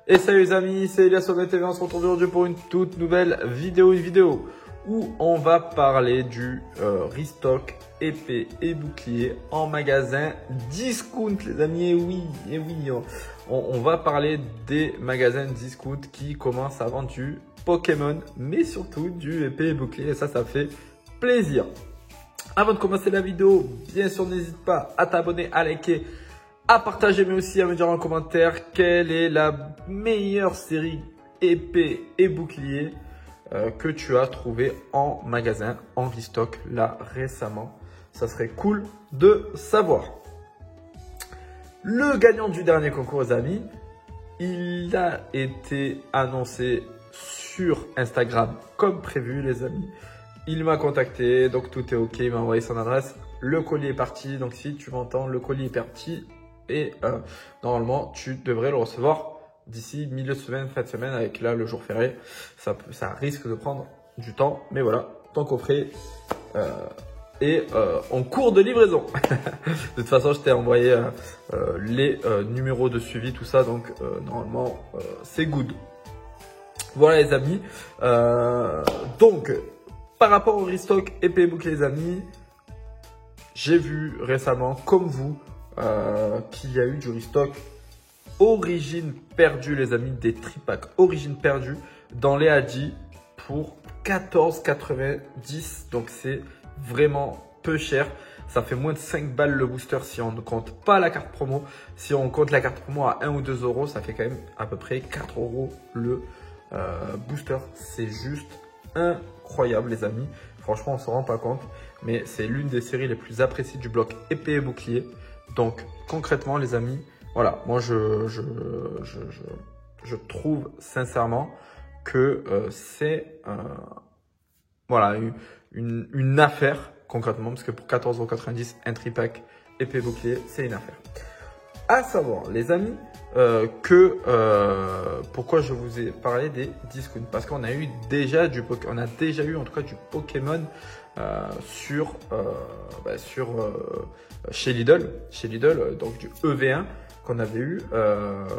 Et salut les amis, c'est Elias sur TV, on se retrouve aujourd'hui pour une toute nouvelle vidéo, où on va parler du restock épée et bouclier en magasin discount les amis, et oui, on va parler des magasins discount qui commencent à vendre du Pokémon, mais surtout du épée et bouclier, et ça fait plaisir. Avant de commencer la vidéo, bien sûr n'hésite pas à t'abonner, à liker, à partager, mais aussi à me dire en commentaire quelle est la meilleure série épée et bouclier que tu as trouvé en magasin, en restock là récemment. Ça serait cool de savoir. Le gagnant du dernier concours, les amis, il a été annoncé sur Instagram comme prévu, les amis. Il m'a contacté, donc tout est ok, il m'a envoyé son adresse. Le colis est parti, donc si tu m'entends, le colis est parti. Et normalement, tu devrais le recevoir d'ici milieu de semaine, fin de semaine, avec là le jour férié. Ça risque de prendre du temps, mais voilà, ton coffret est en cours de livraison. De toute façon, je t'ai envoyé les numéros de suivi, tout ça, donc normalement, c'est good. Voilà les amis. Donc, par rapport au restock épée et bouclier, les amis, j'ai vu récemment, comme vous, qu'il y a eu du restock origine perdue, les amis, des tripacks origine perdue dans les Adi pour 14,90. Donc c'est vraiment peu cher. Ça fait moins de 5 balles le booster si on ne compte pas la carte promo. Si on compte la carte promo à 1 ou 2 euros, ça fait quand même à peu près 4 euros le booster. C'est juste incroyable les amis. Franchement, on ne se rend pas compte, mais c'est l'une des séries les plus appréciées du bloc épée et bouclier. Donc concrètement les amis, voilà, moi je trouve sincèrement que c'est voilà, une affaire concrètement, parce que pour 14,90 € un tripack épée et bouclier, c'est une affaire. À savoir les amis pourquoi je vous ai parlé des discounts, parce qu'on a eu déjà eu en tout cas du Pokémon chez Lidl, donc du EV1 qu'on avait eu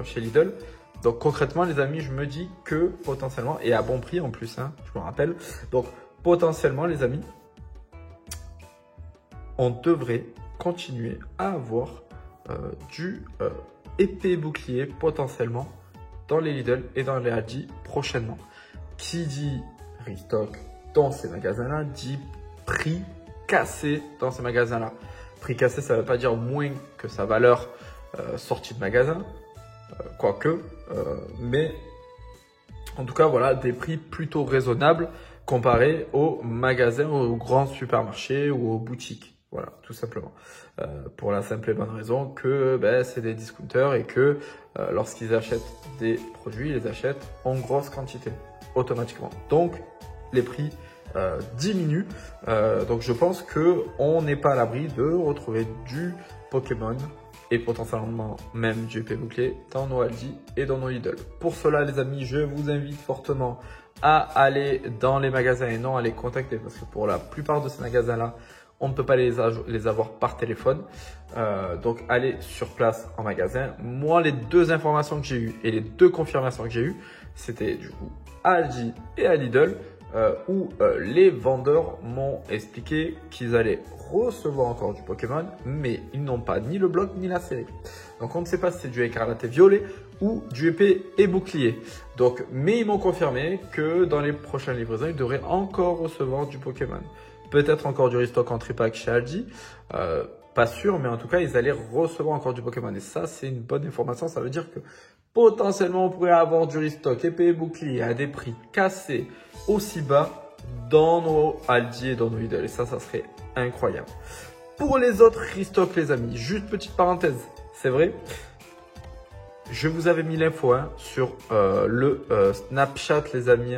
chez Lidl. Donc concrètement les amis, je me dis que potentiellement, et à bon prix en plus, hein, je me rappelle, donc potentiellement les amis, on devrait continuer à avoir du épée bouclier potentiellement dans les Lidl et dans les Aldi prochainement. Qui dit restock dans ces magasins-là dit prix cassé dans ces magasins-là. Prix cassé, ça ne veut pas dire moins que sa valeur sortie de magasin, quoique, mais en tout cas, voilà, des prix plutôt raisonnables comparés aux magasins, aux grands supermarchés ou aux boutiques. Voilà, tout simplement. Pour la simple et bonne raison que c'est des discounters et que lorsqu'ils achètent des produits, ils les achètent en grosse quantité, automatiquement. Donc, les prix diminuent. Donc, je pense qu'on n'est pas à l'abri de retrouver du Pokémon et potentiellement même du épée bouclier dans nos Aldi et dans nos Lidl. Pour cela, les amis, je vous invite fortement à aller dans les magasins et non à les contacter, parce que pour la plupart de ces magasins-là, on ne peut pas les avoir par téléphone. Donc, allez sur place en magasin. Moi, les deux informations que j'ai eues et les deux confirmations que j'ai eues, c'était du coup à Aldi et à Lidl, où les vendeurs m'ont expliqué qu'ils allaient recevoir encore du Pokémon, mais ils n'ont pas ni le bloc ni la série. Donc, on ne sait pas si c'est du écarlate et violet ou du épée et bouclier. Donc, mais ils m'ont confirmé que dans les prochaines livraisons, ils devraient encore recevoir du Pokémon. Peut-être encore du restock en tripack chez Aldi, pas sûr, mais en tout cas, ils allaient recevoir encore du Pokémon. Et ça, c'est une bonne information. Ça veut dire que potentiellement, on pourrait avoir du restock épée et bouclier à des prix cassés aussi bas dans nos Aldi et dans nos Lidl. Et ça serait incroyable. Pour les autres restocks, les amis, juste petite parenthèse, c'est vrai, je vous avais mis l'info sur le Snapchat, les amis.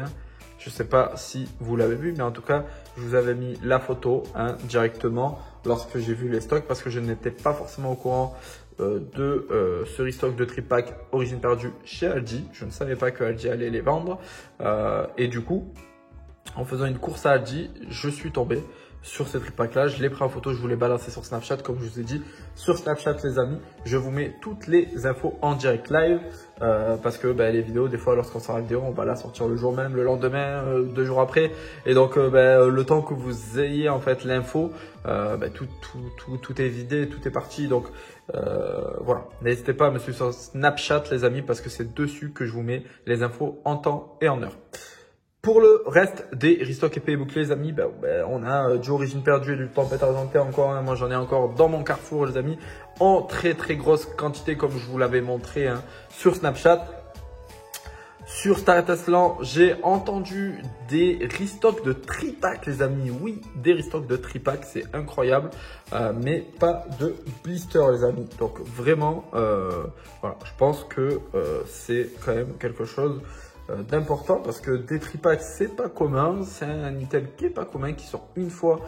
Je ne sais pas si vous l'avez vu, mais en tout cas, je vous avais mis la photo directement lorsque j'ai vu les stocks, parce que je n'étais pas forcément au courant de ce restock de tripack origine perdue chez Aldi. Je ne savais pas que Aldi allait les vendre. Et du coup, en faisant une course à Aldi, je suis tombé sur ces tripack là. Je les prends en photo, je vous les balancer sur Snapchat comme je vous ai dit. Sur Snapchat les amis, je vous mets toutes les infos en direct live parce que les vidéos, des fois lorsqu'on sort la vidéo, on va la sortir le jour même, le lendemain, 2 jours après. Et donc le temps que vous ayez en fait l'info, tout est vidé, tout est parti. Donc voilà, n'hésitez pas à me suivre sur Snapchat les amis parce que c'est dessus que je vous mets les infos en temps et en heure. Pour le reste des restocks épais et bouclés, les amis, on a du Origine Perdue et du Tempête Argentée encore. Hein. Moi, j'en ai encore dans mon carrefour, les amis, en très grosse quantité, comme je vous l'avais montré sur Snapchat. Sur Star Teslan, j'ai entendu des restocks de tripack, les amis. Oui, des restocks de tripack, c'est incroyable, mais pas de blister, les amis. Donc vraiment, voilà, je pense que c'est quand même quelque chose d'important parce que des tripacks c'est pas commun, c'est un item qui est pas commun, qui sort une fois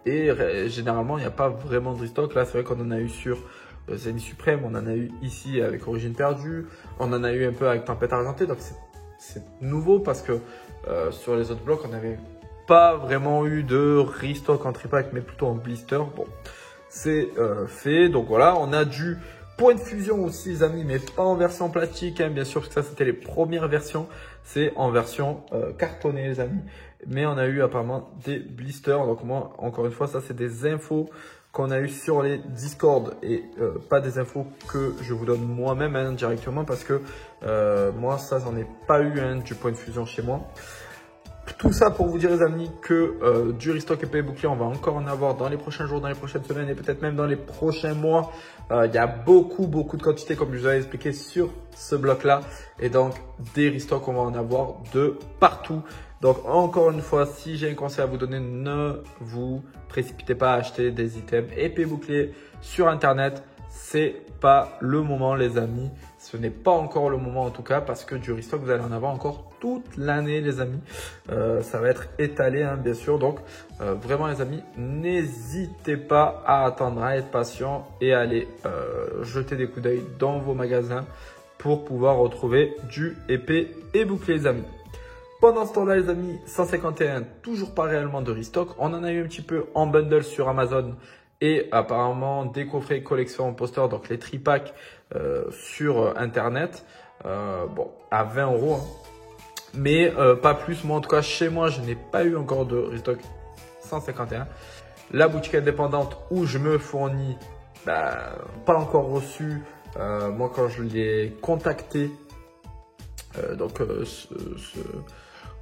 et généralement il n'y a pas vraiment de restock. Là c'est vrai qu'on en a eu sur Zenith Suprême, on en a eu ici avec Origine Perdue, on en a eu un peu avec Tempête Argentée, donc c'est nouveau parce que sur les autres blocs on n'avait pas vraiment eu de restock en tripack mais plutôt en blister. Bon, c'est fait, donc voilà, on a du Point de fusion aussi les amis, mais pas en version plastique, hein, bien sûr, parce que ça c'était les premières versions. C'est en version cartonnée les amis. Mais on a eu apparemment des blisters. Donc moi, encore une fois, ça c'est des infos qu'on a eu sur les Discord et pas des infos que je vous donne moi-même directement parce que moi ça j'en ai pas eu du point de fusion chez moi. Tout ça pour vous dire les amis que du restock épais et bouclier, on va encore en avoir dans les prochains jours, dans les prochaines semaines et peut-être même dans les prochains mois. Il y a beaucoup de quantités comme je vous avais expliqué sur ce bloc là. Et donc des restocks, on va en avoir de partout. Donc encore une fois, si j'ai un conseil à vous donner, ne vous précipitez pas à acheter des items épais et boucliers sur internet. C'est pas le moment les amis. Ce n'est pas encore le moment en tout cas parce que du restock vous allez en avoir encore toute l'année les amis. Ça va être étalé bien sûr. Donc vraiment les amis, n'hésitez pas à attendre, à être patient et à aller jeter des coups d'œil dans vos magasins pour pouvoir retrouver du épais et bouclier les amis. Pendant ce temps-là les amis, 151, toujours pas réellement de restock. On en a eu un petit peu en bundle sur Amazon. Et apparemment des coffrets collection poster, donc les tripacks sur internet, bon à 20 €, hein. Mais pas plus. Moi en tout cas chez moi je n'ai pas eu encore de restock 151. La boutique indépendante où je me fournis, pas encore reçu. Moi quand je l'ai contacté,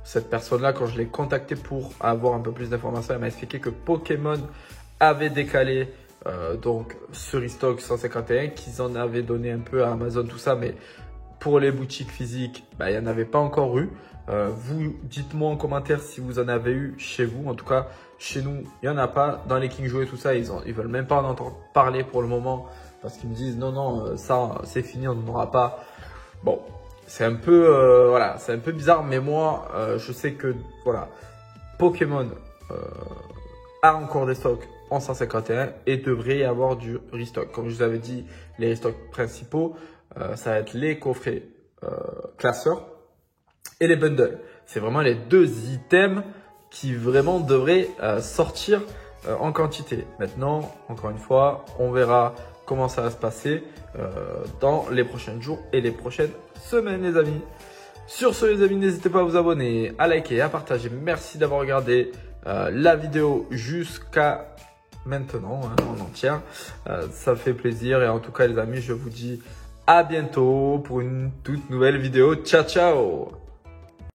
cette personne là, quand je l'ai contacté pour avoir un peu plus d'informations, elle m'a expliqué que Pokémon avait décalé donc ce restock 151, qu'ils en avaient donné un peu à Amazon tout ça, mais pour les boutiques physiques il n'y en avait pas encore eu. Vous dites-moi en commentaire si vous en avez eu chez vous. En tout cas chez nous il n'y en a pas. Dans les King Jouets et tout ça, ils veulent même pas en entendre parler pour le moment parce qu'ils me disent non ça c'est fini, on n'en aura pas. Bon, c'est un peu voilà, c'est un peu bizarre, mais moi je sais que voilà, Pokémon a encore des stocks en 151 et devrait y avoir du restock. Comme je vous avais dit, les restocks principaux, ça va être les coffrets classeurs et les bundles. C'est vraiment les deux items qui vraiment devraient sortir en quantité. Maintenant, encore une fois, on verra comment ça va se passer dans les prochains jours et les prochaines semaines les amis. Sur ce les amis, n'hésitez pas à vous abonner, à liker, à partager. Merci d'avoir regardé la vidéo jusqu'à maintenant en entière. Ça fait plaisir et en tout cas les amis, je vous dis à bientôt pour une toute nouvelle vidéo. Ciao ciao.